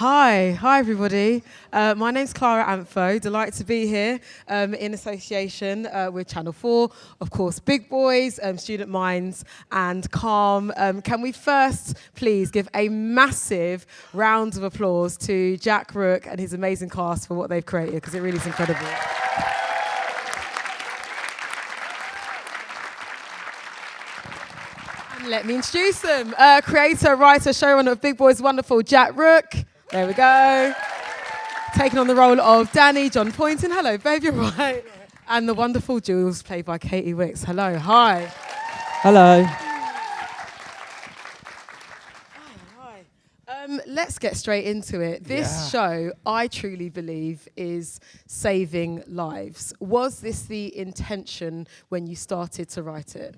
Hi everybody. My name's Clara Antho. Delighted to be here in association with Channel 4, of course, Big Boys, Student Minds, and Calm. Can we first please give a massive round of applause to Jack Rook and his amazing cast for what they've created, because it really is incredible. And let me introduce them. Creator, writer, showrunner of Big Boys, wonderful Jack Rook. There we go. Taking on the role of Danny, Jon Pointing. Hello, babe, you're right. And the wonderful Jules, played by Katie Wicks. Hello, hi. Hello. Hi. Let's get straight into it. This show, I truly believe, is saving lives. Was this the intention when you started to write it?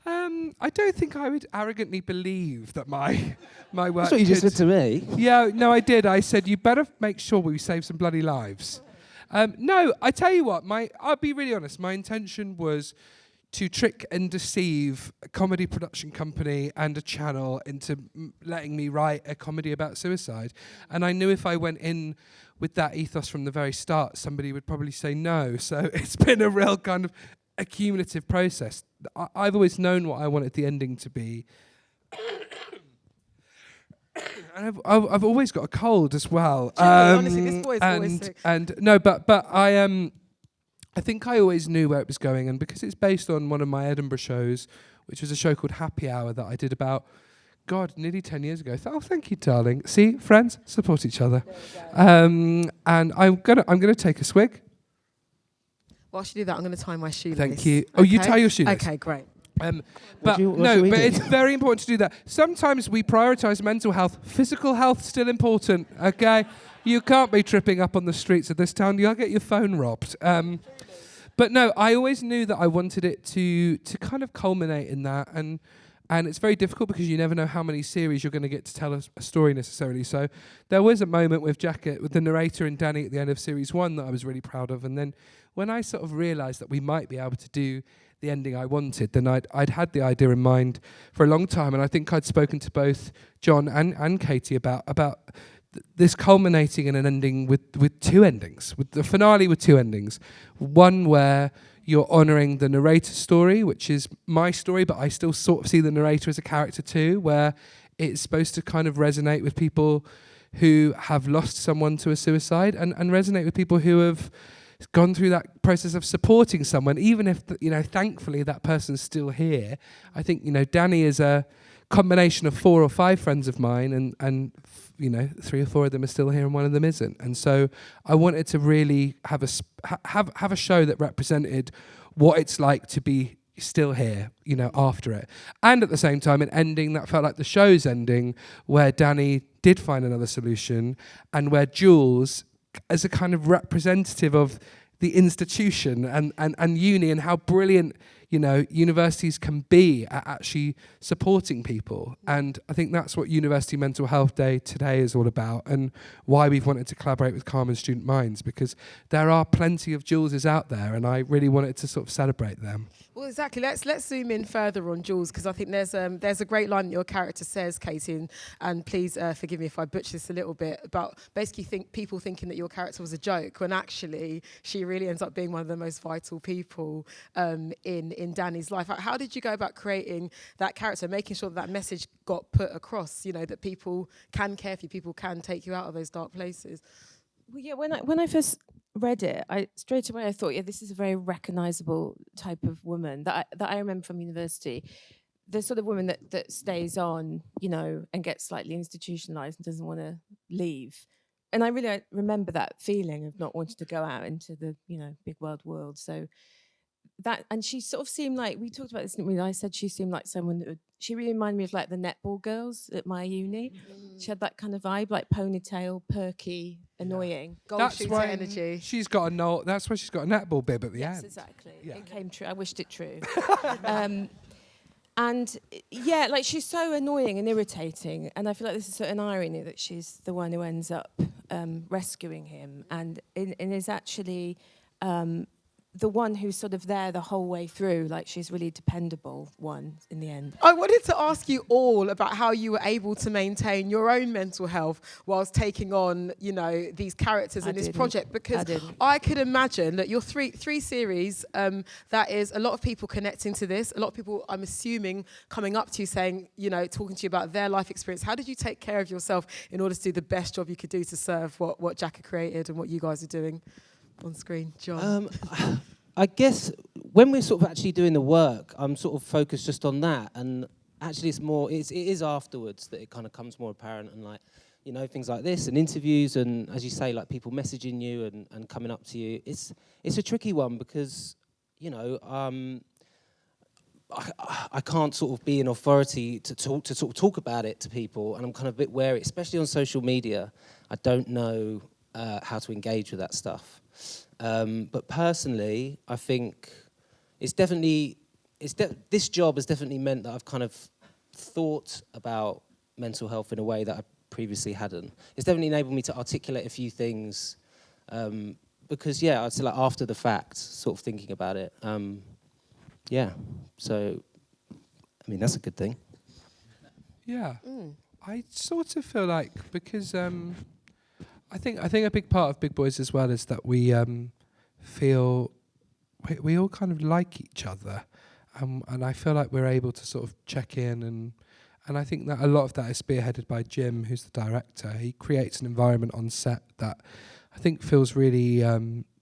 I don't think I would arrogantly believe that my work. That's what you just said to me. Yeah, no, I did. I said you better make sure we save some bloody lives. No, I tell you what. I'll be really honest. My intention was to trick and deceive a comedy production company and a channel into letting me write a comedy about suicide. And I knew if I went in with that ethos from the very start, somebody would probably say no. So it's been a real kind of accumulative process. I've always known what I wanted the ending to be. And I've always got a cold as well. Honestly, this boy's always sick. And no, but I think I always knew where it was going, and because it's based on one of my Edinburgh shows, which was a show called Happy Hour that I did about, nearly 10 years ago. Thank you, darling. See, friends support each other. And I'm gonna take a swig. Whilst you do that, I'm going to tie my shoelace. Thank you. Oh, you tie your shoelace. Okay, great. But it's very important to do that. Sometimes we prioritise mental health. Physical health still important. Okay, you can't be tripping up on the streets of this town. You'll get your phone robbed. But no, I always knew that I wanted it to kind of culminate in that, and it's very difficult because you never know how many series you're going to get to tell a story necessarily. So there was a moment with the narrator and Danny at the end of series 1 that I was really proud of, and then when I sort of realised that we might be able to do the ending I wanted, then I'd had the idea in mind for a long time, and I think I'd spoken to both Jon and Katie about this culminating in an ending with two endings, with the finale with two endings. One where you're honouring the narrator's story, which is my story, but I still sort of see the narrator as a character too, where it's supposed to kind of resonate with people who have lost someone to a suicide, and resonate with people who have gone through that process of supporting someone, even if thankfully that person's still here. I think Danny is a combination of 4 or 5 friends of mine, and 3 or 4 of them are still here and one of them isn't. And so I wanted to really have a show that represented what it's like to be still here, after it. And at the same time, an ending that felt like the show's ending, where Danny did find another solution, and where Jules, as a kind of representative of the institution and uni, and how brilliant universities can be at actually supporting people. And I think that's what University Mental Health Day today is all about, and why we've wanted to collaborate with Calm and Student Minds, because there are plenty of Juleses out there, and I really wanted to sort of celebrate them. Well, exactly. Let's zoom in further on Jules, because I think there's a great line that your character says, Katie, and please forgive me if I butcher this a little bit, about basically people thinking that your character was a joke, when actually she really ends up being one of the most vital people in Danny's life. How did you go about creating that character, making sure that message got put across, that people can care for you, people can take you out of those dark places? Well, yeah, when I first read it, I straight away thought, yeah, this is a very recognisable type of woman that I remember from university. The sort of woman that stays on, and gets slightly institutionalised and doesn't want to leave. And I really remember that feeling of not wanting to go out into the, big world. So that, and she sort of seemed like, we talked about this, didn't we? I said she seemed like someone that she really reminded me of like the netball girls at my uni. She had that kind of vibe, like ponytail, perky, annoying. Goal shooter energy. She's got that's why she's got a netball bib at the end. Yes, exactly. Yeah. It came true. I wished it true. And yeah, like she's so annoying and irritating, and I feel like this is an irony that she's the one who ends up rescuing him, and is actually the one who's sort of there the whole way through, like she's really dependable one in the end. I wanted to ask you all about how you were able to maintain your own mental health whilst taking on, you know, these characters in this project, because I could imagine that your three series, that is a lot of people connecting to this, a lot of people, I'm assuming, coming up to you saying, you know, talking to you about their life experience. How did you take care of yourself in order to do the best job you could do to serve what Jack had created and what you guys are doing on screen? Jon? I guess when we're sort of actually doing the work, I'm sort of focused just on that, and actually it is afterwards that it kind of comes more apparent, and like, you know, things like this and interviews and, as you say, like people messaging you and coming up to you. It's a tricky one because, you know, I can't sort of be an authority to talk about it to people, and I'm kind of a bit wary, especially on social media. I don't know how to engage with that stuff. But personally, I think this job has definitely meant that I've kind of thought about mental health in a way that I previously hadn't. It's definitely enabled me to articulate a few things, because I'd say like after the fact, sort of thinking about it. So, I mean, that's a good thing. Yeah, I sort of feel like, because I think a big part of Big Boys as well is that we feel we all kind of like each other, and I feel like we're able to sort of check in, and I think that a lot of that is spearheaded by Jim, who's the director. He creates an environment on set that I think feels really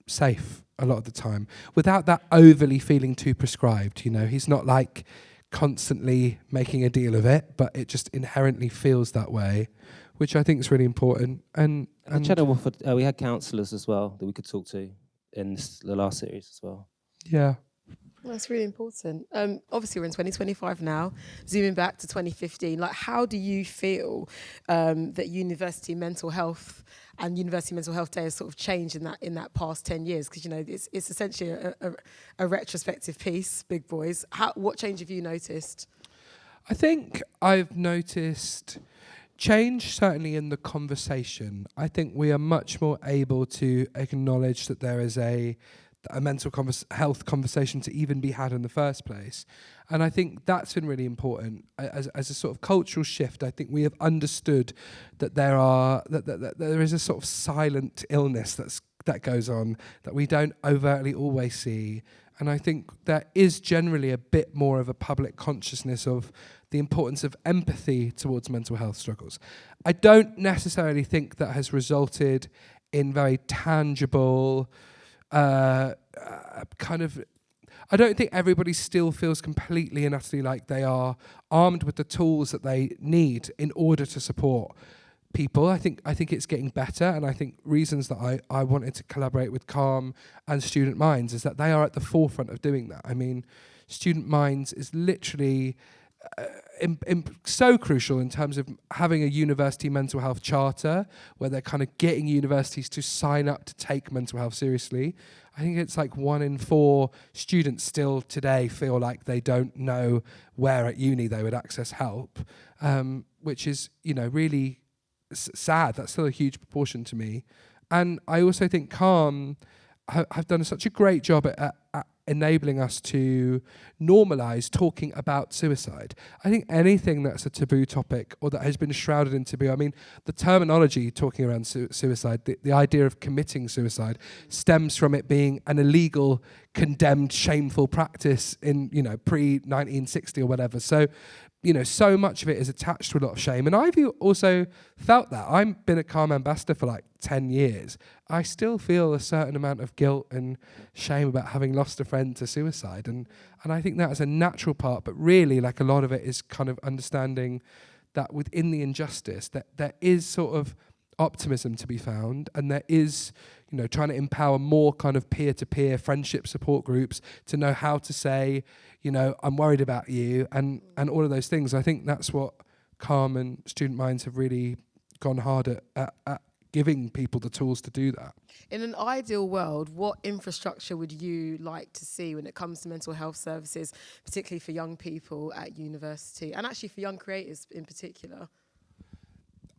safe a lot of the time, without that overly feeling too prescribed. You know, he's not like constantly making a deal of it, but it just inherently feels that way, which I think is really important. And the Channel Wofford, we had counsellors as well that we could talk to in the last series as well. Yeah. That's really important. Obviously, we're in 2025 now. Zooming back to 2015, like, how do you feel that University Mental Health and University Mental Health Day has sort of changed in that past 10 years? Because, you know, it's essentially a retrospective piece, Big Boys. What change have you noticed? I think I've noticed change, certainly in the conversation. I think we are much more able to acknowledge that there is a mental health conversation to even be had in the first place. And I think that's been really important as a sort of cultural shift. I think we have understood that there is a sort of silent illness that goes on that we don't overtly always see. And I think there is generally a bit more of a public consciousness of the importance of empathy towards mental health struggles. I don't necessarily think that has resulted in very tangible I don't think everybody still feels completely and utterly like they are armed with the tools that they need in order to support people. I think it's getting better, and I think reasons that I wanted to collaborate with Calm and Student Minds is that they are at the forefront of doing that. I mean, Student Minds is literally so crucial in terms of having a university mental health charter where they're kind of getting universities to sign up to take mental health seriously. I think it's like 1 in 4 students still today feel like they don't know where at uni they would access help, which is, you know, really sad. That's still a huge proportion to me. And I also think Calm have done such a great job at enabling us to normalise talking about suicide. I think anything that's a taboo topic or that has been shrouded in taboo, I mean, the terminology talking around suicide, the idea of committing suicide stems from it being an illegal, condemned, shameful practice in, you know, pre-1960 or whatever. So, you know, so much of it is attached to a lot of shame. And I've also felt that. I've been a Calm ambassador for like 10 years. I still feel a certain amount of guilt and shame about having lost a friend to suicide. And I think that is a natural part, but really, like, a lot of it is kind of understanding that within the injustice, that there is sort of optimism to be found, and there is, you know, trying to empower more kind of peer-to-peer friendship support groups to know how to say, you know, I'm worried about you, and all of those things. I think that's what Calm and Student Minds have really gone hard at giving people the tools to do that. In an ideal world, what infrastructure would you like to see when it comes to mental health services, particularly for young people at university, and actually for young creators in particular?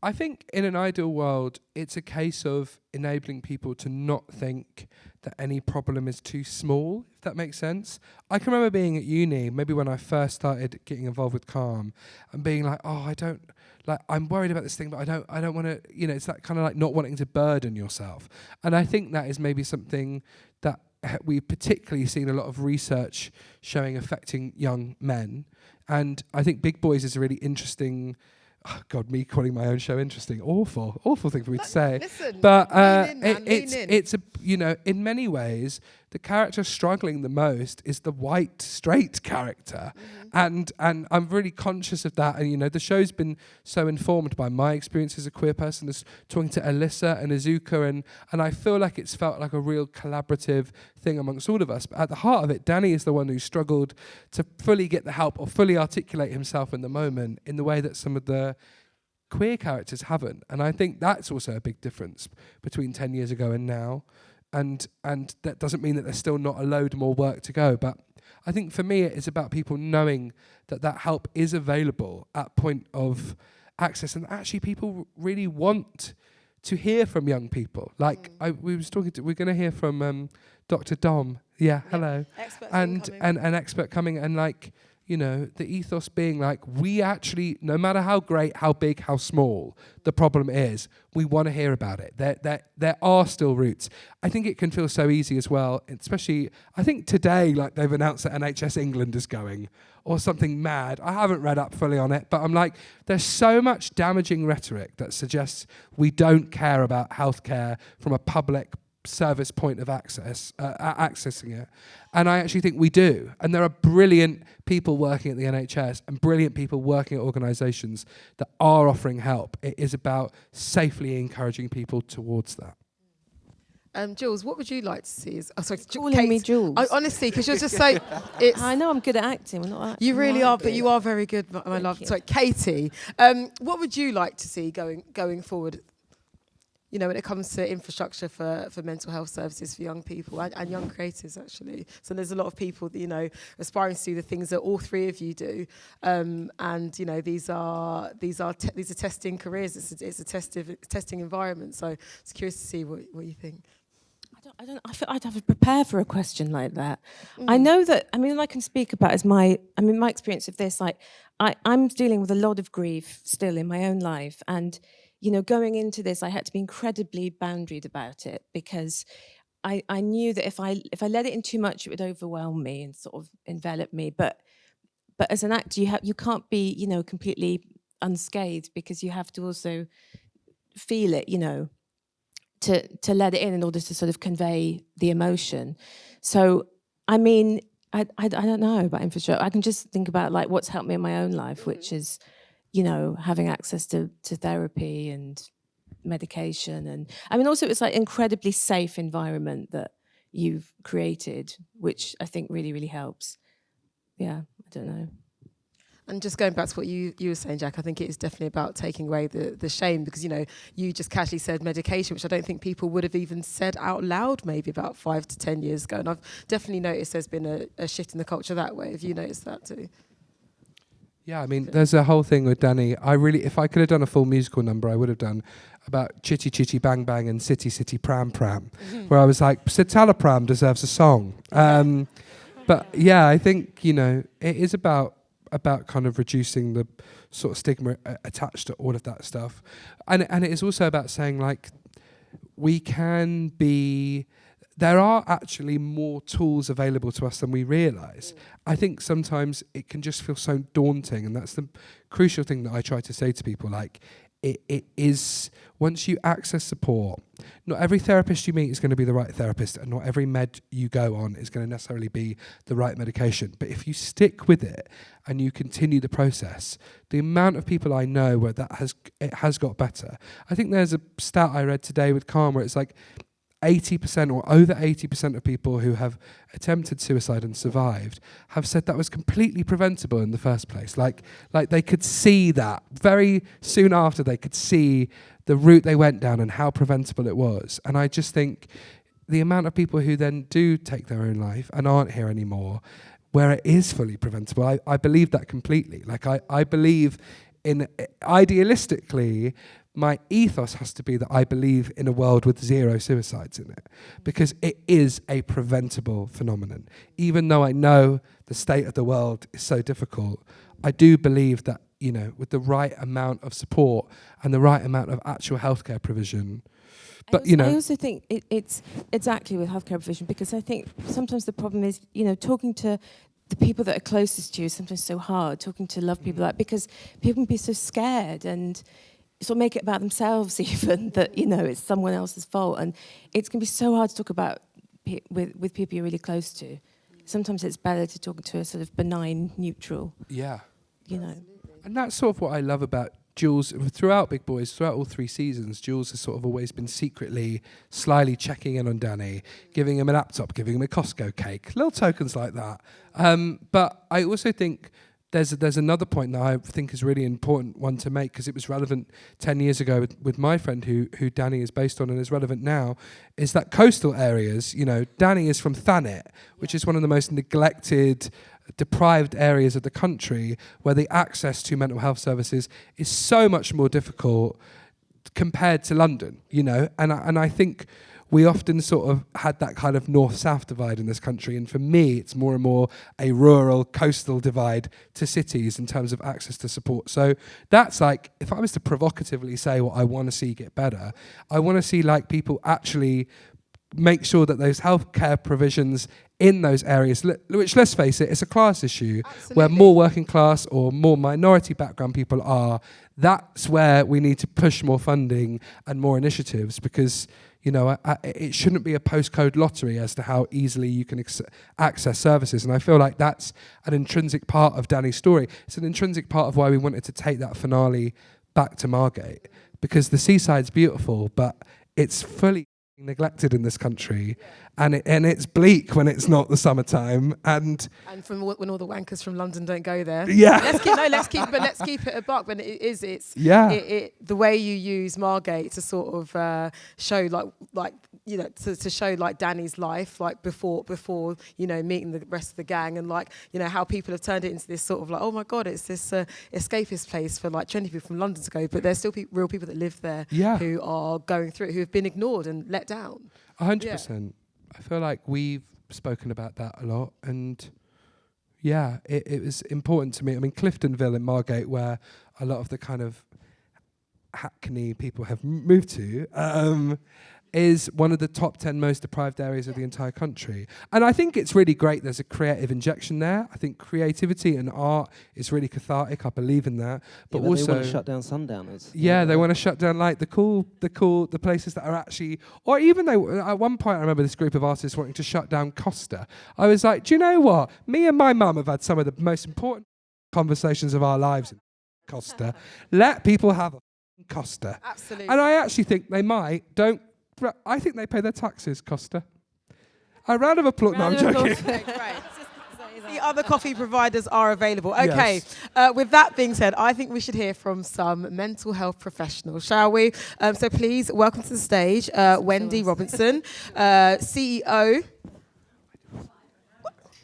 I think in an ideal world, it's a case of enabling people to not think that any problem is too small, if that makes sense. I can remember being at uni, maybe when I first started getting involved with Calm, and being like, I'm worried about this thing, but I don't want to, it's that kind of like not wanting to burden yourself. And I think that is maybe something that we've particularly seen a lot of research showing affecting young men. And I think Big Boys is a really interesting... Oh God, me calling my own show interesting. Awful thing for me to say. Listen, but it's in many ways, the character struggling the most is the white, straight character. And I'm really conscious of that. And, the show's been so informed by my experience as a queer person, as talking to Alyssa and Azuka. And I feel like it's felt like a real collaborative thing amongst all of us. But at the heart of it, Danny is the one who struggled to fully get the help or fully articulate himself in the moment in the way that some of the queer characters haven't. And I think that's also a big difference between 10 years ago and now. And that doesn't mean that there's still not a load more work to go. But I think for me, it's about people knowing that help is available at point of access. And actually people really want to hear from young people. Like we're going to hear from Dr. Dom. Yeah, hello. And an expert coming and like, the ethos being like, we actually, no matter how great, how big, how small the problem is, we want to hear about it. There are still roots. I think it can feel so easy as well, especially, I think today, like they've announced that NHS England is going, or something mad. I haven't read up fully on it, but I'm like, there's so much damaging rhetoric that suggests we don't care about healthcare from a public service point of accessing it. And I actually think we do. And there are brilliant people working at the NHS and brilliant people working at organisations that are offering help. It is about safely encouraging people towards that. Jules, what would you like to see? Calling me Jules. Honestly, because you're just so... I know I'm good at acting. We're not you really are, but you are very good, my love. Sorry, Katie, what would you like to see going forward? When it comes to infrastructure for mental health services for young people and young creators, actually. So there's a lot of people that, aspiring to do the things that all three of you do. These are testing careers. It's a testing environment. So it's curious to see what you think. I feel I'd have to prepare for a question like that. I know that, all I can speak about is my experience of this. Like, I'm dealing with a lot of grief still in my own life. And going into this, I had to be incredibly boundaried about it because I knew that if I let it in too much, it would overwhelm me and sort of envelop me. But as an actor, you can't be completely unscathed because you have to also feel it, to let it in order to sort of convey the emotion. So I don't know about infrastructure. I can just think about like what's helped me in my own life, which is having access to therapy and medication. And also it's like incredibly safe environment that you've created, which I think really, really helps. Yeah, I don't know. And just going back to what you were saying, Jack, I think it is definitely about taking away the shame because, you just casually said medication, which I don't think people would have even said out loud maybe about 5 to 10 years ago. And I've definitely noticed there's been a shift in the culture that way. Have you noticed that too? Yeah, there's a whole thing with Danny. If I could have done a full musical number, I would have done about Chitty Chitty Bang Bang and City City Pram Pram, where I was like, Sitala Pram deserves a song. But yeah, I think, it is about kind of reducing the sort of stigma attached to all of that stuff. And it is also about saying, like, there are actually more tools available to us than we realise. I think sometimes it can just feel so daunting, and that's the crucial thing that I try to say to people. Like, it is, once you access support, not every therapist you meet is going to be the right therapist, and not every med you go on is going to necessarily be the right medication. But if you stick with it and you continue the process, the amount of people I know where it has got better. I think there's a stat I read today with Calm where it's like 80% or over 80% of people who have attempted suicide and survived have said that was completely preventable in the first place. Like they could see that very soon after, they could see the route they went down and how preventable it was. And I just think the amount of people who then do take their own life and aren't here anymore, where it is fully preventable, I believe that completely. Like I believe in, idealistically, my ethos has to be that I believe in a world with 0 suicides in it, because it is a preventable phenomenon. Even though I know the state of the world is so difficult, I do believe that, you know, with the right amount of support and the right amount of actual healthcare provision. But, you know, I also think it's exactly with healthcare provision, because I think sometimes the problem is, you know, talking to the people that are closest to you is sometimes so hard, talking to loved people, like, because people can be so scared and sort of make it about themselves even, that, you know, it's someone else's fault. And it's going to be so hard to talk about with people you're really close to. Sometimes it's better to talk to a sort of benign, neutral. Yeah. You know. And that's sort of what I love about Jules. Throughout Big Boys, throughout all 3 seasons, Jules has sort of always been secretly, slyly checking in on Danny, giving him a laptop, giving him a Costco cake, little tokens like that. But I also think there's another point that I think is a really important one to make, because it was relevant 10 years ago with my friend who Danny is based on, and is relevant now, is that coastal areas, you know, Danny is from Thanet, which is one of the most neglected, deprived areas of the country, where the access to mental health services is so much more difficult compared to London, you know, and I think we often sort of had that kind of north-south divide in this country, and for me it's more and more a rural coastal divide to cities in terms of access to support. So that's like, if I was to provocatively say what I want to see get better, I want to see like people actually make sure that those healthcare provisions in those areas, which, let's face it, it's a class issue. Absolutely. Where more working class or more minority background people are, that's where we need to push more funding and more initiatives, because, you know, it shouldn't be a postcode lottery as to how easily you can access services. And I feel like that's an intrinsic part of Danny's story. It's an intrinsic part of why we wanted to take that finale back to Margate, because the seaside's beautiful, but it's fully neglected in this country, and it's bleak when it's not the summertime, and from when all the wankers from London don't go there. Yeah. let's keep it a buck. When it's the way you use Margate to sort of show like you know, to show like Danny's life, like before you know, meeting the rest of the gang, and like, you know, how people have turned it into this sort of like, oh my God, it's this escapist place for like trendy people from London to go, but there's still real people that live there who are going through it, who have been ignored and let down. 100%. I feel like we've spoken about that a lot, and yeah, it was important to me. I mean, Cliftonville in Margate, where a lot of the kind of Hackney people have moved to, is one of the top 10 most deprived areas of the entire country. And I think it's really great there's a creative injection there. I think creativity and art is really cathartic. I believe in that. But also, they want to shut down Sundowners. Yeah, they want to shut down like the places that are actually, or even at one point I remember this group of artists wanting to shut down Costa. I was like, do you know what? Me and my mum have had some of the most important conversations of our lives in Costa. Let people have a Costa. Absolutely. And I actually think they might. I think they pay their taxes, Costa. A round of applause. No, I'm joking. Great. The other coffee providers are available. Okay, yes. With that being said, I think we should hear from some mental health professionals, shall we? So please welcome to the stage Wendy Robinson, CEO.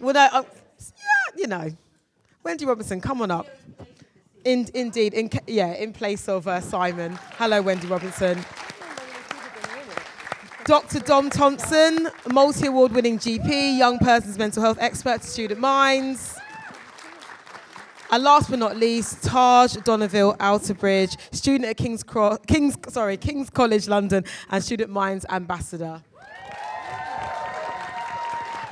Well, no, you know, Wendy Robinson, come on up. Indeed, in place of Simon. Hello, Wendy Robinson. Dr. Dom Thompson, multi-award-winning GP, young person's mental health expert to Student Minds. And last but not least, Taj Donneville Outerbridge, student at King's College London and Student Minds ambassador.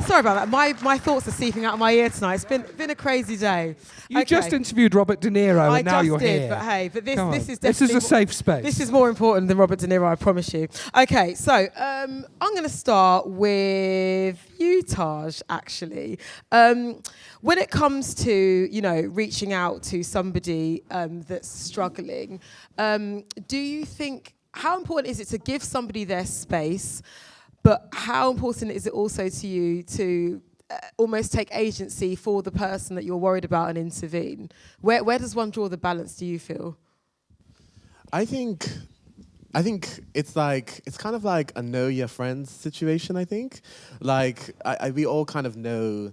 Sorry about that. My thoughts are seeping out of my ear tonight. It's been a crazy day. You just interviewed Robert De Niro, and now you're here. But hey, this is definitely... This is a safe space. This is more important than Robert De Niro, I promise you. Okay, so I'm going to start with you, Taj, actually. When it comes to, you know, reaching out to somebody that's struggling, do you think, how important is it to give somebody their space? But how important is it also to you to almost take agency for the person that you're worried about and intervene? Where does one draw the balance, do you feel? I think it's kind of like a know your friends situation, I think. Like, we all kind of know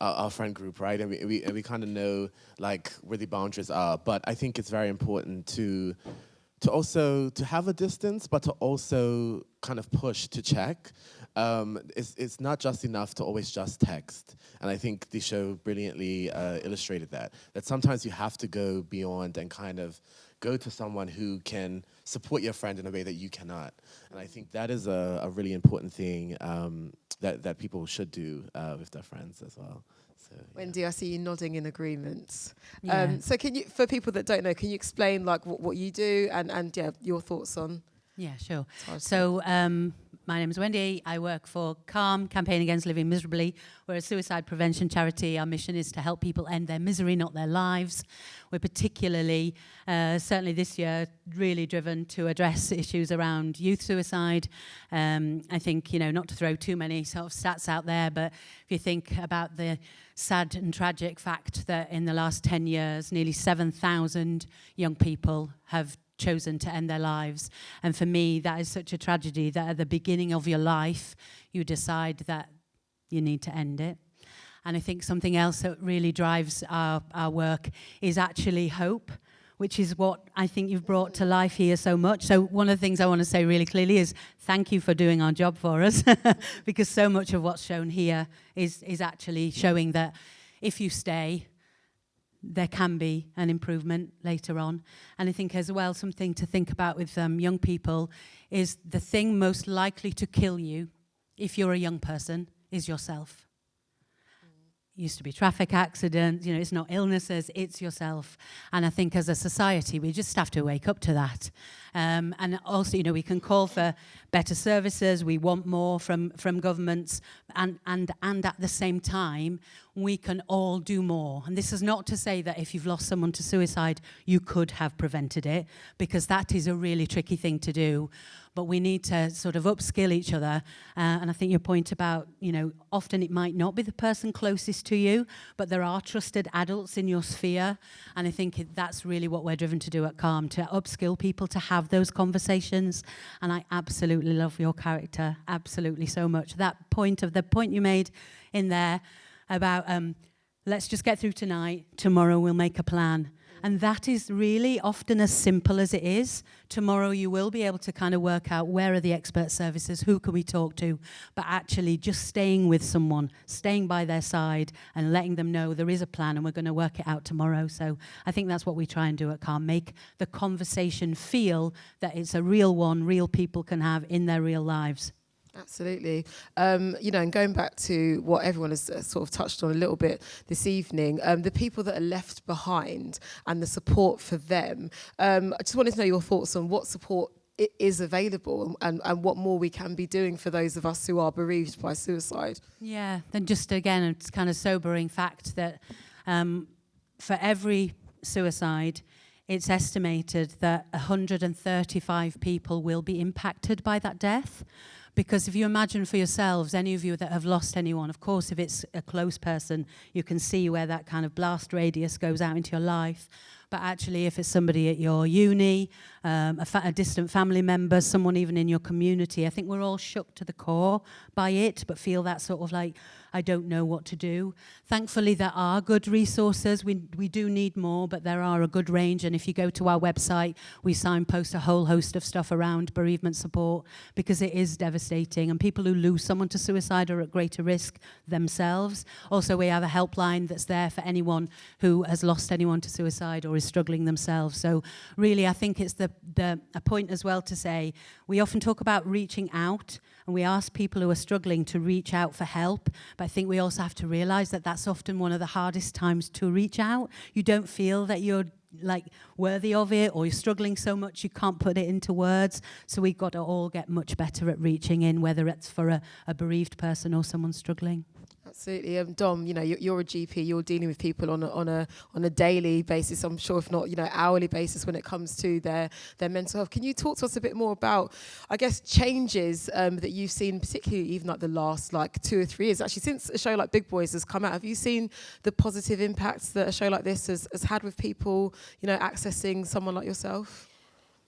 our friend group, right? And we kind of know, like, where the boundaries are. But I think it's very important to to have a distance, but to also kind of push to check. It's not just enough to always just text. And I think the show brilliantly illustrated that sometimes you have to go beyond and kind of go to someone who can support your friend in a way that you cannot. And I think that is a really important thing that people should do with their friends as well. So, yeah. Wendy, I see you nodding in agreement. Yeah. So can you, for people that don't know, can you explain like what you do and your thoughts on? Yeah, sure. So my name is Wendy. I work for CALM, Campaign Against Living Miserably. We're a suicide prevention charity. Our mission is to help people end their misery, not their lives. We're particularly, certainly this year, really driven to address issues around youth suicide. I think, not to throw too many sort of stats out there, but if you think about the sad and tragic fact that in the last 10 years, nearly 7,000 young people have chosen to end their lives. And for me, that is such a tragedy that at the beginning of your life, you decide that you need to end it. And I think something else that really drives our work is actually hope, which is what I think you've brought to life here so much. So one of the things I want to say really clearly is thank you for doing our job for us, because so much of what's shown here is actually showing that if you stay, there can be an improvement later on. And I think as well, something to think about with young people is the thing most likely to kill you if you're a young person is yourself. Used to be traffic accidents, it's not illnesses, it's yourself. And I think as a society, we just have to wake up to that. And also, we can call for better services, we want more from governments, and at the same time, we can all do more. And this is not to say that if you've lost someone to suicide, you could have prevented it, because that is a really tricky thing to do. But we need to sort of upskill each other. And I think your point about, often it might not be the person closest to you, but there are trusted adults in your sphere. And I think that's really what we're driven to do at CALM, to upskill people to have those conversations. And I absolutely love your character, absolutely so much. The point you made in there about let's just get through tonight, tomorrow we'll make a plan. And that is really often as simple as it is. Tomorrow you will be able to kind of work out where are the expert services, who can we talk to, but actually just staying with someone, staying by their side and letting them know there is a plan and we're going to work it out tomorrow. So I think that's what we try and do at CALM, make the conversation feel that it's a real one, real people can have in their real lives. Absolutely. And going back to what everyone has sort of touched on a little bit this evening, the people that are left behind and the support for them. I just wanted to know your thoughts on what support is available and what more we can be doing for those of us who are bereaved by suicide. Yeah, then just again, it's kind of sobering fact that for every suicide, it's estimated that 135 people will be impacted by that death. Because if you imagine for yourselves, any of you that have lost anyone, of course, if it's a close person, you can see where that kind of blast radius goes out into your life. But actually, if it's somebody at your uni, a distant family member, someone even in your community, I think we're all shook to the core by it, but feel that sort of like, I don't know what to do. Thankfully, there are good resources. We do need more, but there are a good range. And if you go to our website, we signpost a whole host of stuff around bereavement support, because it is devastating. And people who lose someone to suicide are at greater risk themselves. Also, we have a helpline that's there for anyone who has lost anyone to suicide or is struggling themselves. So really, I think it's a point as well to say, we often talk about reaching out, and we ask people who are struggling to reach out for help. But I think we also have to realize that that's often one of the hardest times to reach out. You don't feel that you're like worthy of it, or you're struggling so much you can't put it into words. So we've got to all get much better at reaching in, whether it's for a bereaved person or someone struggling. Absolutely. Dom, you're a GP, you're dealing with people on a daily basis, I'm sure, if not, hourly basis when it comes to their mental health. Can you talk to us a bit more about, I guess, changes that you've seen, particularly even like the last 2 or 3 years, actually since a show like Big Boys has come out? Have you seen the positive impacts that a show like this has had with people, accessing someone like yourself?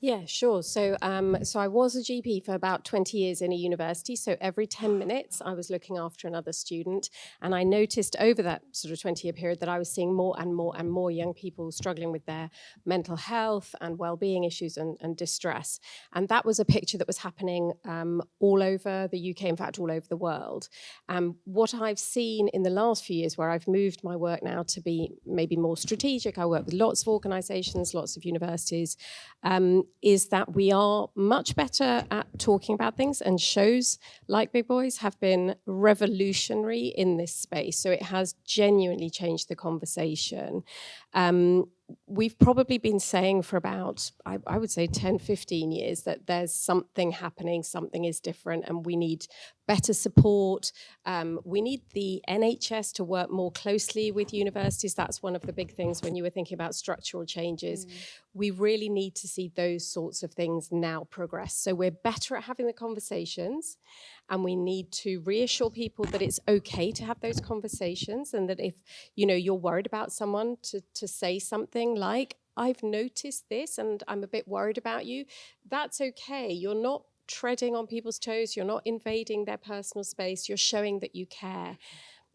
Yeah, sure. So I was a GP for about 20 years in a university. So every 10 minutes, I was looking after another student. And I noticed over that sort of 20-year period that I was seeing more and more and more young people struggling with their mental health and well-being issues and distress. And that was a picture that was happening all over the UK, in fact, all over the world. What I've seen in the last few years, where I've moved my work now to be maybe more strategic, I work with lots of organisations, lots of universities, is that we are much better at talking about things, and shows like Big Boys have been revolutionary in this space. So it has genuinely changed the conversation. We've probably been saying for about, I would say 10, 15 years that there's something happening, something is different, and we need better support. We need the NHS to work more closely with universities. That's one of the big things when you were thinking about structural changes. We really need to see those sorts of things now progress. So we're better at having the conversations, and we need to reassure people that it's okay to have those conversations, and that if you're worried about someone, to say something like, I've noticed this and I'm a bit worried about you. That's okay. You're not treading on people's toes. You're not invading their personal space. You're showing that you care.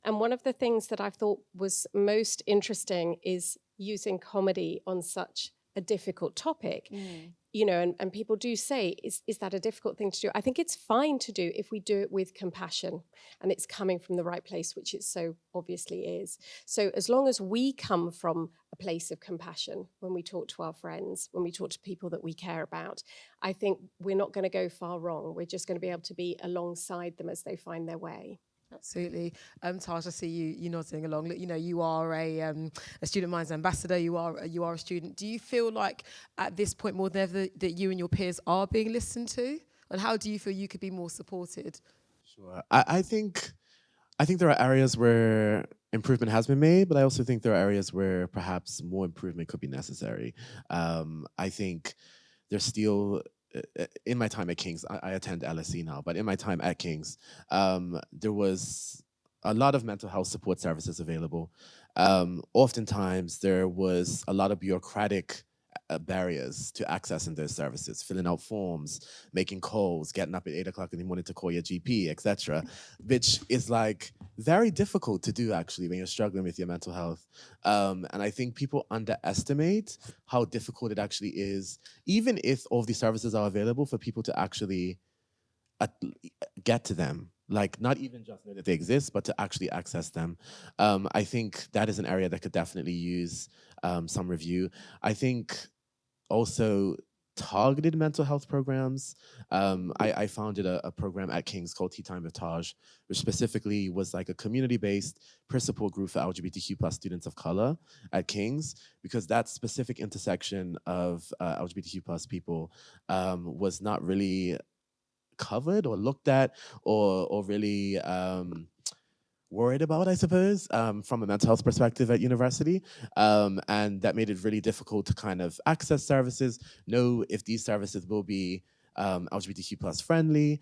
And one of the things that I thought was most interesting is using comedy on such a difficult topic. And people do say, is that a difficult thing to do? I think it's fine to do if we do it with compassion and it's coming from the right place, which it so obviously is. So as long as we come from a place of compassion when we talk to our friends, when we talk to people that we care about, I think we're not going to go far wrong. We're just going to be able to be alongside them as they find their way. Absolutely. Taj, I see you nodding along. Look, you are a Student Minds ambassador. You are a student. Do you feel like at this point more than ever that you and your peers are being listened to? And how do you feel you could be more supported? Sure. I think there are areas where improvement has been made, but I also think there are areas where perhaps more improvement could be necessary. I think there's still, in my time at King's, I attend LSE now, but in my time at King's, there was a lot of mental health support services available. Oftentimes, there was a lot of bureaucratic barriers to accessing those services, filling out forms, making calls, getting up at 8 o'clock in the morning to call your GP, etc., which is like very difficult to do actually when you're struggling with your mental health. And I think people underestimate how difficult it actually is, even if all of these services are available, for people to actually get to them. Like, not even just know that they exist, but to actually access them. I think that is an area that could definitely use some review. I think also targeted mental health programs. I founded a program at King's called Tea Time with Taj, which specifically was like a community-based peer support group for LGBTQ plus students of color at King's, because that specific intersection of LGBTQ plus people was not really covered or looked at or really worried about, I suppose, from a mental health perspective at university. And that made it really difficult to kind of access services, know if these services will be LGBTQ plus friendly,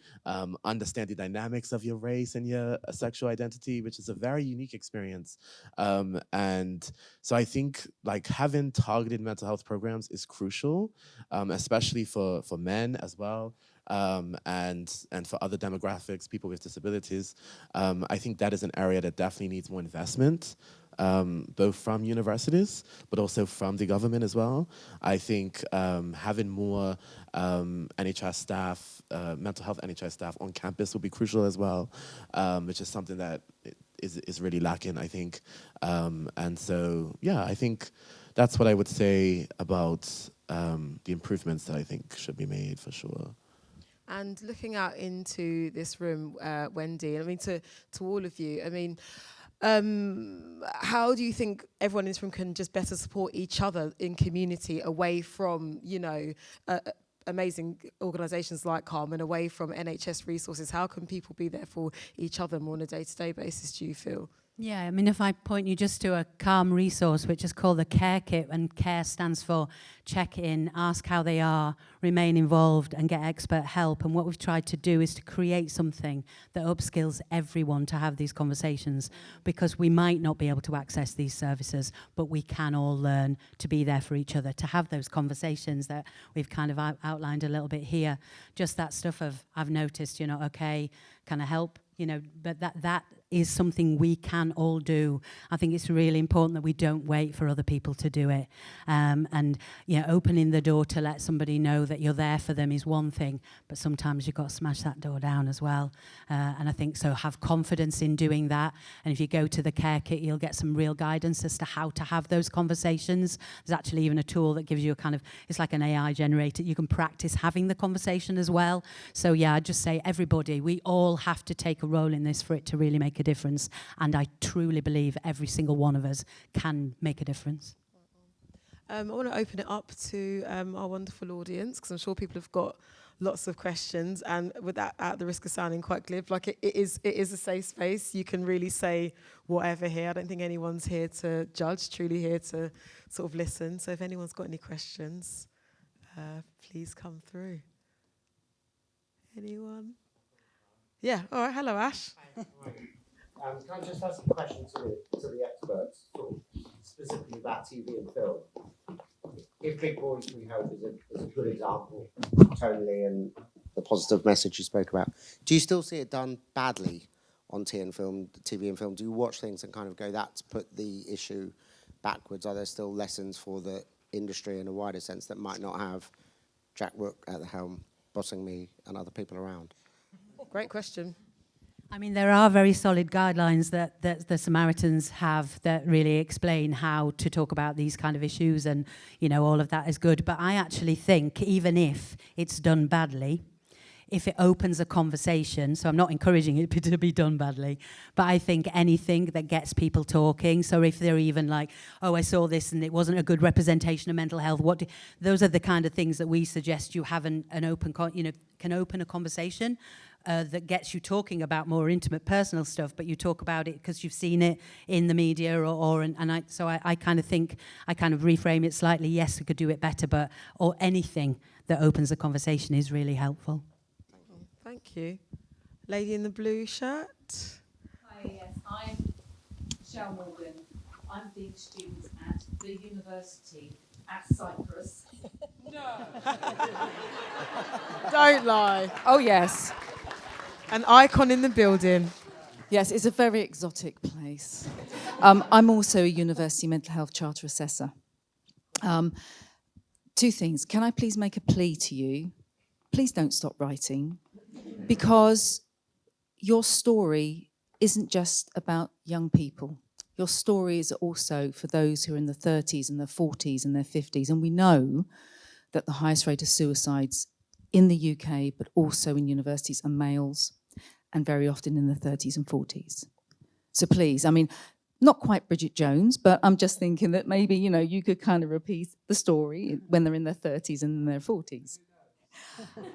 understand the dynamics of your race and your sexual identity, which is a very unique experience. And so I think like having targeted mental health programs is crucial, especially for men as well. And for other demographics, people with disabilities. I think that is an area that definitely needs more investment, both from universities, but also from the government as well. I think having more NHS staff, mental health NHS staff on campus will be crucial as well, which is something that is really lacking, I think. And so, yeah, I think that's what I would say about the improvements that I think should be made for sure. And looking out into this room, Wendy, I mean, to all of you, I mean, how do you think everyone in this room can just better support each other in community away from, amazing organisations like CALM and away from NHS resources? How can people be there for each other more on a day-to-day basis, do you feel? Yeah, I mean, if I point you just to a Calm resource, which is called the Care Kit, and CARE stands for check in, ask how they are, remain involved, and get expert help. And what we've tried to do is to create something that upskills everyone to have these conversations, because we might not be able to access these services, but we can all learn to be there for each other, to have those conversations that we've kind of outlined a little bit here. Just that stuff of, I've noticed, you know, okay, can I help? You know, but that is something we can all do. I think it's really important that we don't wait for other people to do it. And, you know, opening the door to let somebody know that you're there for them is one thing, but sometimes you've got to smash that door down as well. And I think so have confidence in doing that. And if you go to the Care Kit, you'll get some real guidance as to how to have those conversations. There's actually even a tool that gives you a kind of, it's like an AI generator. You can practice having the conversation as well. So yeah, I'd just say everybody, we all have to take a role in this for it to really make a difference, and I truly believe every single one of us can make a difference. I want to open it up to our wonderful audience, because I'm sure people have got lots of questions, and with that, at the risk of sounding quite glib, like it is a safe space. You can really say whatever here. I don't think anyone's here to judge, truly here to sort of listen. So if anyone's got any questions, please come through. Anyone? Yeah, all right, hello Ash. Can I just ask a question to the experts, sort of specifically about TV and film? If Big Boys We Hope is a good example, tonally, and the positive message you spoke about, do you still see it done badly on TV and film? Do you watch things and kind of go, that's put the issue backwards? Are there still lessons for the industry in a wider sense that might not have Jack Rook at the helm, bossing me and other people around? Great question. I mean, there are very solid guidelines that the Samaritans have that really explain how to talk about these kind of issues, and, you know, all of that is good. But I actually think even if it's done badly, if it opens a conversation, so I'm not encouraging it to be done badly, but I think anything that gets people talking, so if they're even like, oh, I saw this and it wasn't a good representation of mental health, those are the kind of things that we suggest you have an open, can open a conversation that gets you talking about more intimate personal stuff, but you talk about it because you've seen it in the media I kind of think, I kind of reframe it slightly, yes, we could do it better, or anything that opens a conversation is really helpful. Thank you. Lady in the blue shirt. Hi, yes, I'm Shell Morgan. I'm Dean student at the university at Cyprus. No. Don't lie. Oh, yes. An icon in the building. Yes, it's a very exotic place. I'm also a university mental health charter assessor. Two things. Can I please make a plea to you? Please don't stop writing, because your story isn't just about young people. Your story is also for those who are in the 30s and their 40s and their 50s. And we know that the highest rate of suicides in the UK, but also in universities, are males, and very often in the 30s and 40s. So please, I mean, not quite Bridget Jones, but I'm just thinking that maybe, you know, you could kind of repeat the story when they're in their 30s and in their 40s.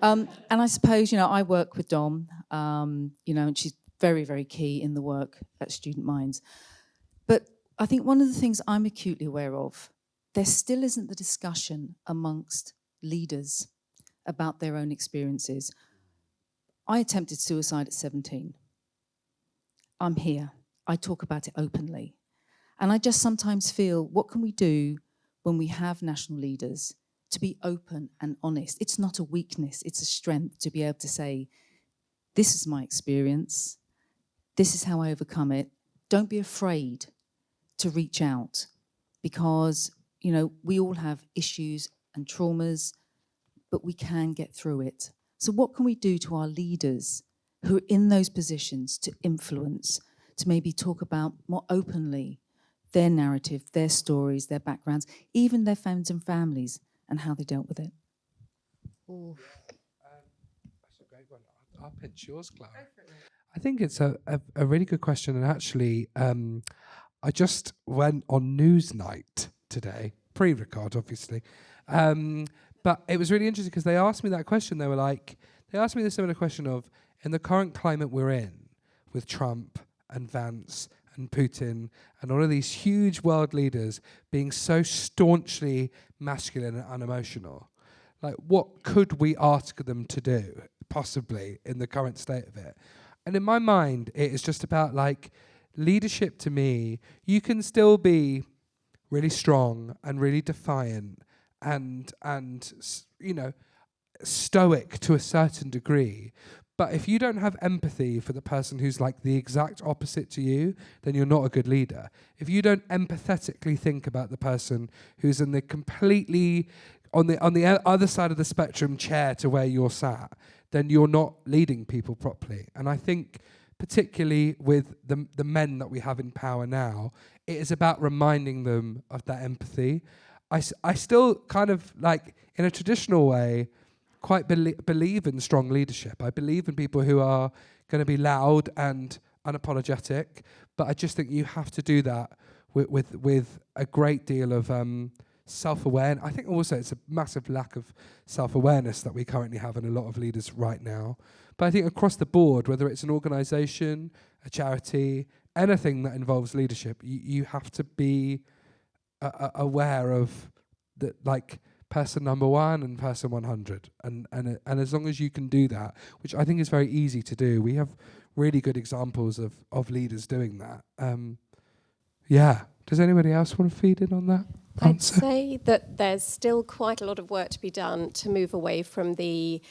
And I suppose, you know, I work with Dom, you know, and she's very, very key in the work at Student Minds. But I think one of the things I'm acutely aware of, there still isn't the discussion amongst leaders about their own experiences. I attempted suicide at 17. I'm here. I talk about it openly. And I just sometimes feel, what can we do when we have national leaders to be open and honest? It's not a weakness, it's a strength to be able to say, this is my experience, this is how I overcome it. Don't be afraid to reach out, because, you know, we all have issues and traumas, but we can get through it. So what can we do to our leaders who are in those positions to influence, to maybe talk about more openly their narrative, their stories, their backgrounds, even their friends and families, and how they dealt with it? That's a great one. I'll pinch yours, Clara. I think it's a really good question. And actually, I just went on Newsnight today, pre-record, obviously. But it was really interesting because they asked me that question. They asked me the similar question of, in the current climate we're in, with Trump and Vance and Putin and all of these huge world leaders being so staunchly masculine and unemotional. Like, what could we ask them to do, possibly, in the current state of it? And in my mind, it is just about, like, leadership to me. You can still be really strong and really defiant and you know, stoic to a certain degree. But if you don't have empathy for the person who's like the exact opposite to you, then you're not a good leader. If you don't empathetically think about the person who's in the completely on the other side of the spectrum chair to where you're sat, then you're not leading people properly. And I think particularly with the men that we have in power now, it is about reminding them of that empathy. I still kind of, like, in a traditional way, quite believe in strong leadership. I believe in people who are going to be loud and unapologetic, but I just think you have to do that with a great deal of self-awareness. I think also it's a massive lack of self-awareness that we currently have in a lot of leaders right now. But I think across the board, whether it's an organisation, a charity, anything that involves leadership, you have to be aware of that, like, person number 1 and person 100, and as long as you can do that, which I think is very easy to do, we have really good examples of leaders doing that. Yeah. Does anybody else want to feed in on that answer? I'd say that there's still quite a lot of work to be done to move away from the,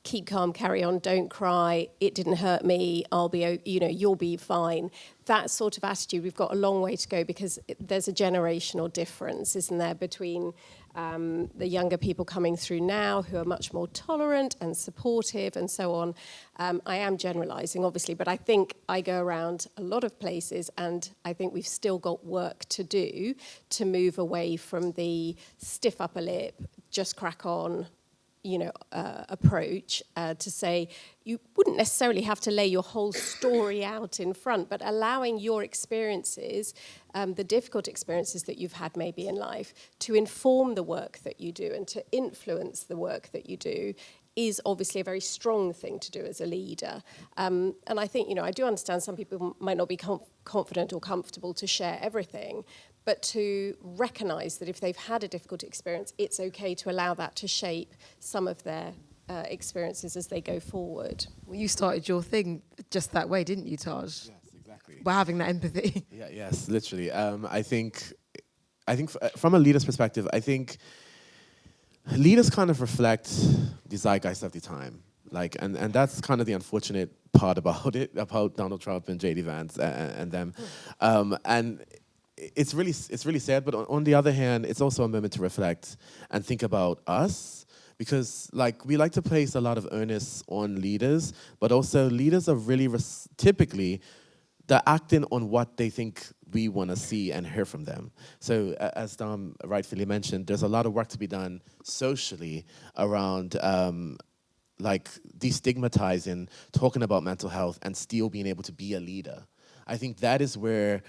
keep calm, carry on, don't cry, it didn't hurt me, I'll be, you'll be fine. That sort of attitude, we've got a long way to go, because there's a generational difference, isn't there, between the younger people coming through now who are much more tolerant and supportive and so on. I am generalising, obviously, but I think I go around a lot of places and I think we've still got work to do to move away from the stiff upper lip, just crack on, approach, to say you wouldn't necessarily have to lay your whole story out in front, but allowing your experiences, the difficult experiences that you've had maybe in life, to inform the work that you do and to influence the work that you do is obviously a very strong thing to do as a leader. And I think, I do understand some people might not be confident or comfortable to share everything, but to recognise that if they've had a difficult experience, it's okay to allow that to shape some of their experiences as they go forward. Well, you started your thing just that way, didn't you, Taj? Yes, exactly. By having that empathy. Yeah, yes, literally. I think from a leader's perspective, I think leaders kind of reflect the zeitgeist of the time. And that's kind of the unfortunate part about it, about Donald Trump and J.D. Vance and them. And it's really sad, but on the other hand, it's also a moment to reflect and think about us, because we like to place a lot of onus on leaders, but also leaders are really typically they're acting on what they think we want to see and hear from them. So as Dom rightfully mentioned, there's a lot of work to be done socially around destigmatizing, talking about mental health, and still being able to be a leader. I think that is where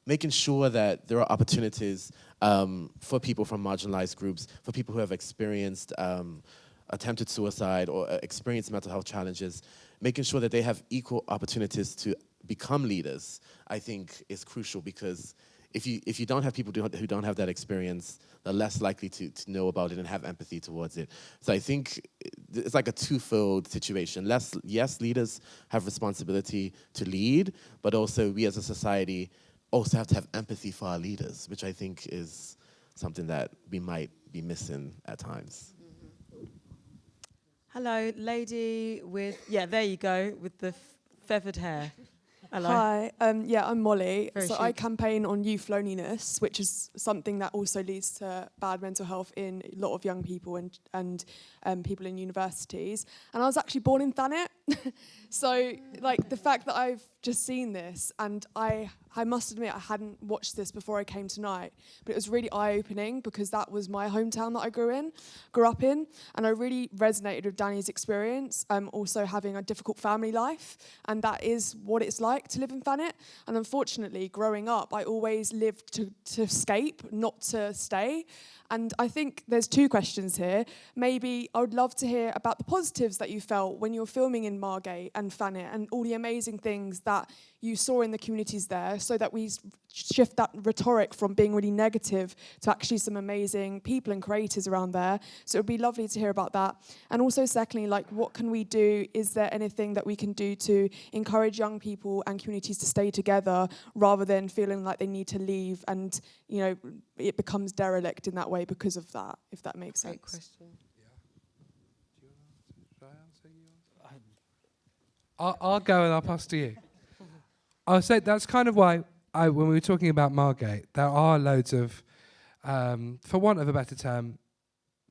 making sure that there are opportunities for people from marginalized groups, for people who have experienced attempted suicide or experienced mental health challenges, making sure that they have equal opportunities to become leaders, I think is crucial, because if you don't have people who don't have that experience, they're less likely to know about it and have empathy towards it. So I think it's like a twofold situation. Yes, leaders have responsibility to lead, but also we as a society also have to have empathy for our leaders, which I think is something that we might be missing at times. Hello, lady with, there you go, with the feathered hair. Hello. Hi, I'm Molly. Very I chic. campaign on youth loneliness, which is something that also leads to bad mental health in a lot of young people and people in universities. And I was actually born in Thanet. So the fact that I've just seen this, and I must admit I hadn't watched this before I came tonight, but it was really eye-opening because that was my hometown that I grew up in, and I really resonated with Danny's experience, also having a difficult family life, and that is what it's like to live in Thanet. And unfortunately, growing up, I always lived to escape, not to stay. And I think there's two questions here. Maybe I would love to hear about the positives that you felt when you were filming in Margate and Thanet and all the amazing things that you saw in the communities there, so that we shift that rhetoric from being really negative to actually some amazing people and creators around there. So it would be lovely to hear about that. And also secondly, like, what can we do? Is there anything that we can do to encourage young people and communities to stay together rather than feeling like they need to leave and, you know, it becomes derelict in that way because of that, if that makes sense? Great question. I'll go and I'll pass to you. I'll say that's kind of why when we were talking about Margate, there are loads of, for want of a better term,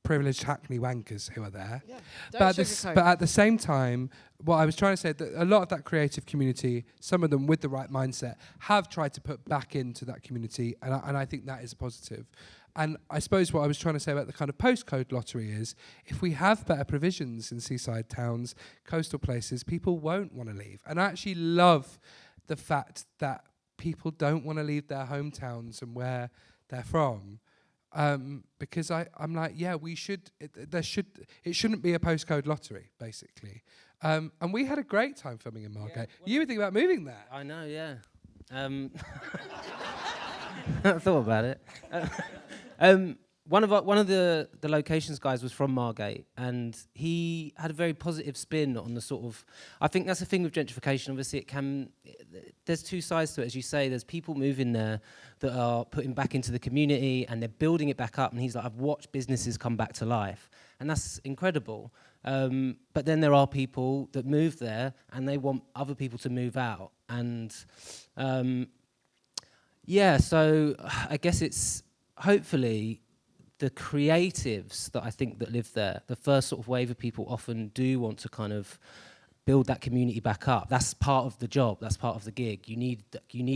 privileged hackney wankers who are there. Yeah, But at the same time, what I was trying to say, that a lot of that creative community, some of them with the right mindset, have tried to put back into that community, and I think that is a positive. And I suppose what I was trying to say about the kind of postcode lottery is, if we have better provisions in seaside towns, coastal places, people won't want to leave. And I actually love the fact that people don't want to leave their hometowns and where they're from. Because I'm like, yeah, we should. It shouldn't be a postcode lottery, basically. And we had a great time filming in Margate. Yeah, you were thinking about moving there. I know, yeah. I thought about it. One of the locations guys was from Margate, and he had a very positive spin on the sort of. I think that's the thing with gentrification. Obviously, there's two sides to it, as you say. There's people moving there that are putting back into the community, and they're building it back up. And he's like, I've watched businesses come back to life, and that's incredible. But then there are people that move there, and they want other people to move out, and yeah. So I guess it's hopefully the creatives that I think that live there, the first sort of wave of people often do want to kind of build that community back up. That's part of the job. That's part of the gig. You need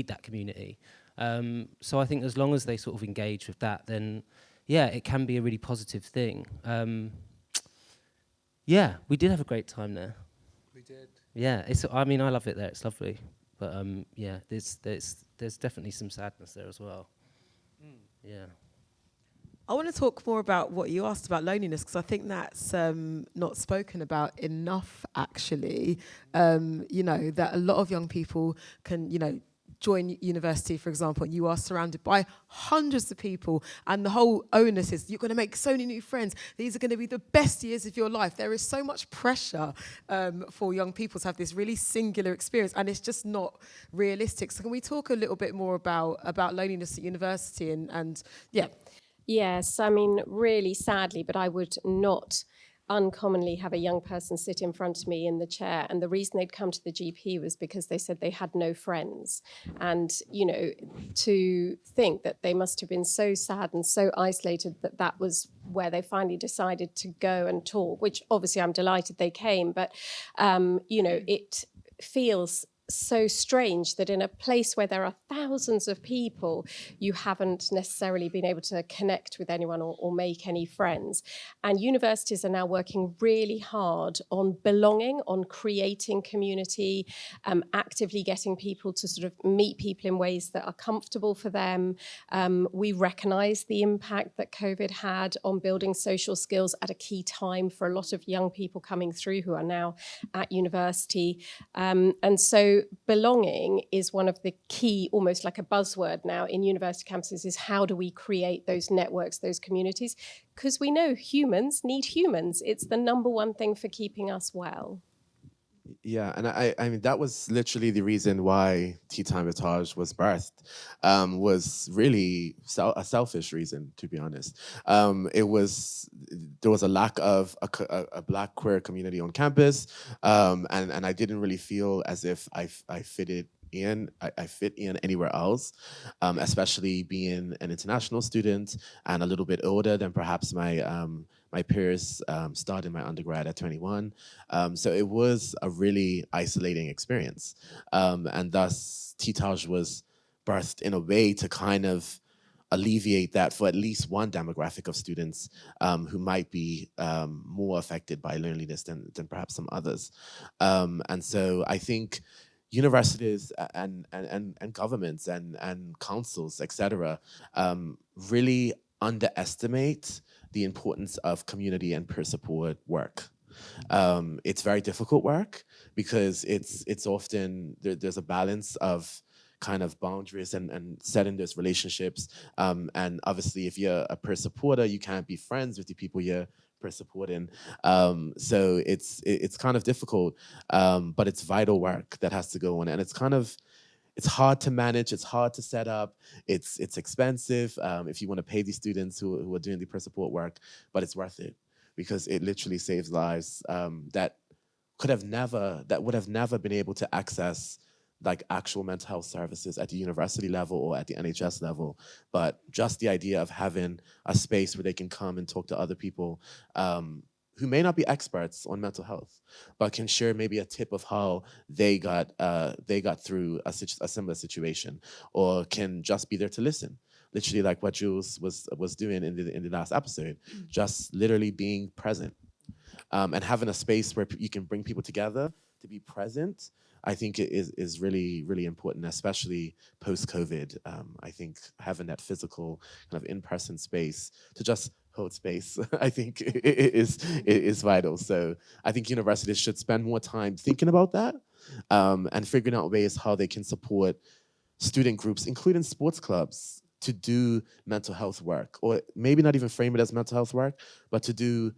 that community. So I think as long as they sort of engage with that, then yeah, it can be a really positive thing. Yeah, we did have a great time there. We did. Yeah, I mean, I love it there. It's lovely. But yeah, there's definitely some sadness there as well. Yeah. I want to talk more about what you asked about loneliness, because I think that's not spoken about enough, actually. You know, that a lot of young people can, you know, join university, for example, and you are surrounded by hundreds of people, and the whole onus is you're going to make so many new friends. These are going to be the best years of your life. There is so much pressure for young people to have this really singular experience, and it's just not realistic. So can we talk a little bit more about loneliness at university and yeah. Yes, I mean, really sadly, but I would not uncommonly have a young person sit in front of me in the chair, and the reason they'd come to the GP was because they said they had no friends. And, you know, to think that they must have been so sad and so isolated that was where they finally decided to go and talk, which obviously I'm delighted they came, but, you know, it feels so strange that in a place where there are thousands of people, you haven't necessarily been able to connect with anyone or make any friends. And universities are now working really hard on belonging, on creating community, actively getting people to sort of meet people in ways that are comfortable for them. We recognise the impact that COVID had on building social skills at a key time for a lot of young people coming through who are now at university. And so belonging is one of the key, almost like a buzzword now in university campuses, is how do we create those networks, those communities? Because we know humans need humans. It's the number one thing for keeping us well. Yeah, and I mean, that was literally the reason why Tea Time with Taj was birthed, was really a selfish reason, to be honest. There was a lack of a Black queer community on campus, and I didn't really feel as if I fitted in. I fit in anywhere else, especially being an international student and a little bit older than perhaps my peers started my undergrad at 21. So it was a really isolating experience. And thus, T-Taj was birthed in a way to kind of alleviate that for at least one demographic of students who might be more affected by loneliness than perhaps some others. And so I think universities and governments and councils, et cetera, really underestimate the importance of community and peer support work. It's very difficult work because it's often, there's a balance of kind of boundaries and setting those relationships. And obviously, if you're a peer supporter, you can't be friends with the people you're peer supporting. So it's kind of difficult, but it's vital work that has to go on. And it's hard to manage, it's hard to set up, it's expensive if you want to pay these students who are doing the peer support work, but it's worth it because it literally saves lives that would have never been able to access like actual mental health services at the university level or at the NHS level. But just the idea of having a space where they can come and talk to other people who may not be experts on mental health, but can share maybe a tip of how they got through a similar situation, or can just be there to listen. Literally, like what Jules was doing in the last episode, just literally being present and having a space where you can bring people together to be present. I think it is really, really important, especially post-COVID. I think having that physical kind of in-person space to just hold space, I think it is vital. So I think universities should spend more time thinking about that and figuring out ways how they can support student groups, including sports clubs, to do mental health work, or maybe not even frame it as mental health work, but to do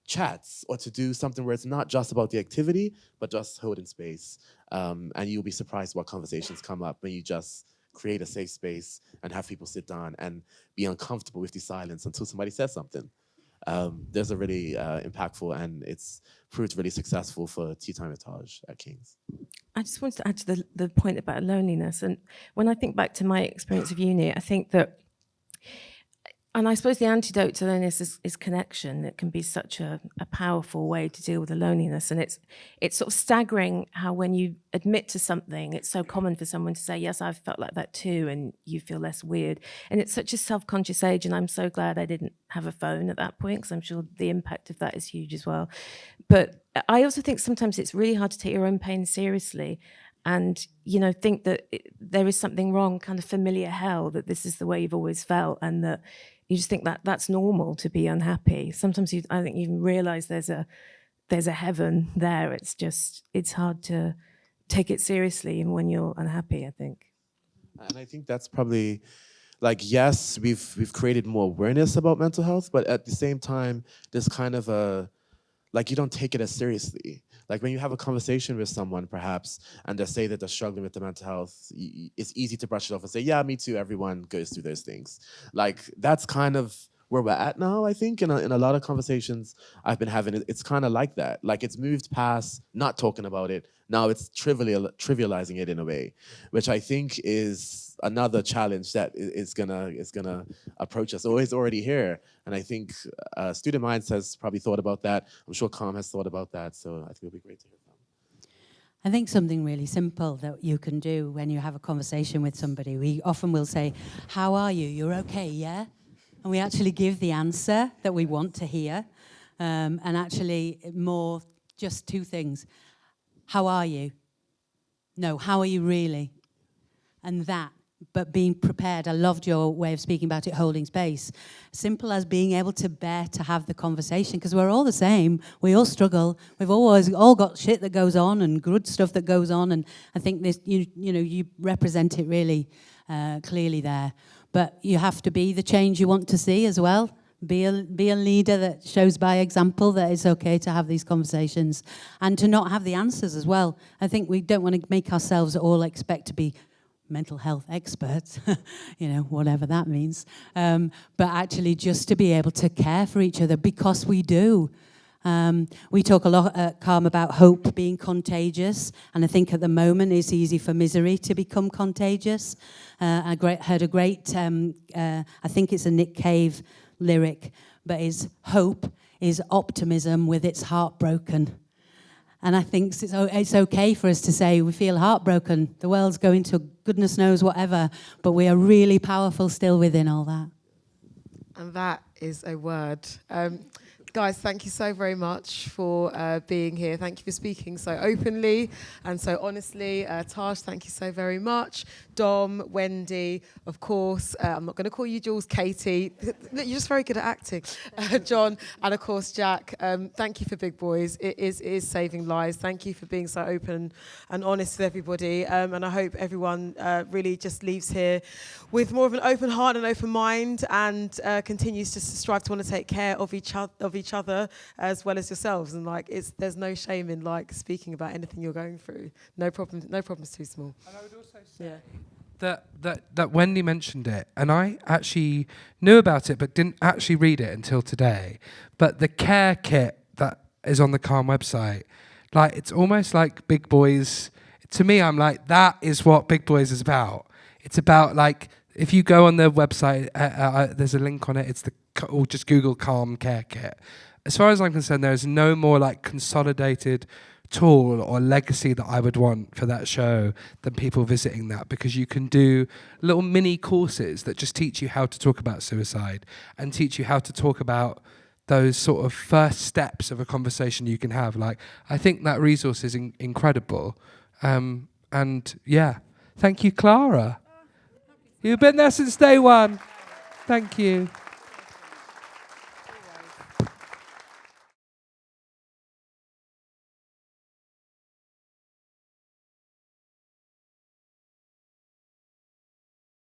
chats or to do something where it's not just about the activity, but just holding space. And you'll be surprised what conversations come up when you just create a safe space and have people sit down and be uncomfortable with the silence until somebody says something. There's a really impactful, and it's proved really successful for Tea Time with Taj at King's. I just wanted to add to the point about loneliness. And when I think back to my experience of uni, I think that, and I suppose the antidote to loneliness is connection. It can be such a powerful way to deal with the loneliness. And it's sort of staggering how when you admit to something, it's so common for someone to say, yes, I've felt like that too, and you feel less weird. And it's such a self-conscious age, and I'm so glad I didn't have a phone at that point, because I'm sure the impact of that is huge as well. But I also think sometimes it's really hard to take your own pain seriously and, think that there is something wrong, kind of familiar hell, that this is the way you've always felt, and that you just think that that's normal to be unhappy. Sometimes I think you even realise there's a heaven there. It's hard to take it seriously even when you're unhappy, I think. And I think that's probably, yes, we've created more awareness about mental health, but at the same time, there's kind of you don't take it as seriously. Like when you have a conversation with someone, perhaps, and they say that they're struggling with the mental health, it's easy to brush it off and say, yeah, me too, everyone goes through those things. That's kind of where we're at now, I think, in a lot of conversations I've been having. It's kind of like that. It's moved past not talking about it. Now it's trivializing it in a way, which I think is another challenge that is gonna approach us, or is already here. And I think Student Minds has probably thought about that. I'm sure Calm has thought about that. So I think it'll be great to hear from. I think something really simple that you can do when you have a conversation with somebody, we often will say, how are you? You're okay, yeah? And we actually give the answer that we want to hear. And actually more just two things. How are you? No, how are you really? And that, but being prepared. I loved your way of speaking about it, holding space. Simple as being able to bear to have the conversation, because we're all the same. We all struggle. We've always all got shit that goes on and good stuff that goes on. And I think this, you represent it really clearly there. But you have to be the change you want to see as well. Be a leader that shows by example that it's okay to have these conversations and to not have the answers as well. I think we don't want to make ourselves all expect to be mental health experts, whatever that means. But actually just to be able to care for each other, because we do. We talk a lot at Calm about hope being contagious, and I think at the moment it's easy for misery to become contagious. I heard a great, I think it's a Nick Cave lyric, but is hope is optimism with its heart broken. And I think it's okay for us to say we feel heartbroken. The world's going to goodness knows whatever, but we are really powerful still within all that. And that is a word. Guys, thank you so very much for being here. Thank you for speaking so openly and so honestly. Taj, thank you so very much. Dom, Wendy, of course. I'm not going to call you Jules, Katie. You're just very good at acting. Jon, and of course, Jack. Thank you for Big Boys. It is saving lives. Thank you for being so open and honest with everybody. And I hope everyone really just leaves here with more of an open heart and open mind, and continues to strive to want to take care of each other as well as yourselves. And like, there's no shame in like speaking about anything you're going through. No problem's too small. And I would also say that Wendy mentioned it, and I actually knew about it but didn't actually read it until today. But the care kit that is on the Calm website, like, it's almost like Big Boys. To me, I'm like, that is what Big Boys is about. It's about, like, if you go on the website, there's a link on it. Or just Google Calm Care Kit. As far as I'm concerned, there is no more like consolidated tool or legacy that I would want for that show than people visiting that, because you can do little mini courses that just teach you how to talk about suicide and teach you how to talk about those sort of first steps of a conversation you can have. Like, I think that resource is incredible. And yeah, thank you, Clara. You've been there since day one. Thank you.